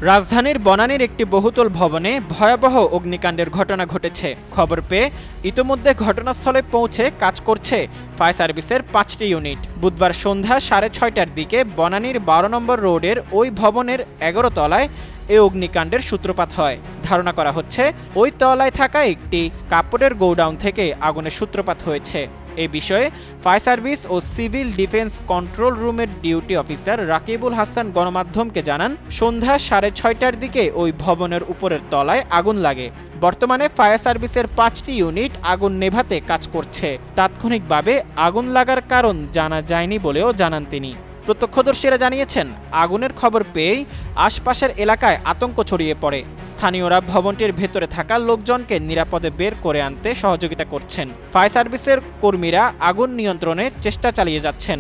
রাজধানীর বনানীর একটি বহুতল ভবনে ভয়াবহ অগ্নিকাণ্ডের ঘটনা ঘটেছে। খবর পেয়ে ইতোমধ্যে ঘটনাস্থলে পৌঁছে কাজ করছে ফায়ার সার্ভিসের ৫টি ইউনিট। বুধবার সন্ধ্যা ৬:৩০টার দিকে বনানীর ১২ নম্বর রোডের ওই ভবনের ১১ তলায় এ অগ্নিকাণ্ডের সূত্রপাত হয়। ধারণা করা হচ্ছে ওই তলায় থাকা একটি কাপড়ের গোডাউন থেকে আগুনের সূত্রপাত হয়েছে। এ বিষয়ে ফায়ার সার্ভিস ও সিভিল ডিফেন্স কন্ট্রোল রুমের ডিউটি অফিসার রাকিবুল হাসান গণমাধ্যমকে জানান, সন্ধ্যা ৬:৩০টার দিকে ওই ভবনের উপরের তলায় আগুন লাগে। বর্তমানে ফায়ার সার্ভিসের ৫টি ইউনিট আগুন নেভাতে কাজ করছে। তাৎক্ষণিকভাবে আগুন লাগার কারণ জানা যায়নি বলেও জানান তিনি। প্রত্যক্ষদর্শীরা জানিয়েছেন, আগুনের খবর পেয়েই আশপাশের এলাকায় আতঙ্ক ছড়িয়ে পড়ে। স্থানীয়রা ভবনটির ভেতরে থাকা লোকজনকে নিরাপদে বের করে আনতে সহযোগিতা করছেন। ফায়ার সার্ভিসের কর্মীরা আগুন নিয়ন্ত্রণের চেষ্টা চালিয়ে যাচ্ছেন।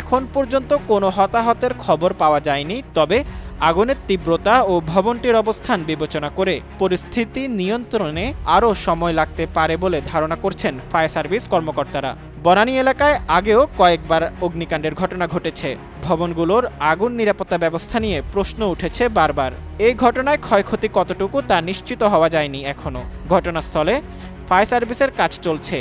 এখন পর্যন্ত কোনো হতাহতের খবর পাওয়া যায়নি, তবে আগুনের তীব্রতা ও ভবনটির অবস্থান বিবেচনা করে পরিস্থিতি নিয়ন্ত্রণে আরও সময় লাগতে পারে বলে ধারণা করছেন ফায়ার সার্ভিস কর্মকর্তারা। বনানী এলাকায় আগেও কয়েকবার অগ্নিকাণ্ডের ঘটনা ঘটেছে। ভবনগুলোর আগুন নিরাপত্তা ব্যবস্থা নিয়ে প্রশ্ন উঠেছে বারবার। এই ঘটনায় ক্ষয়ক্ষতি কতটুকু তা নিশ্চিত হওয়া যায়নি এখনো। ঘটনাস্থলে ফায়ার সার্ভিসের কাজ চলছে।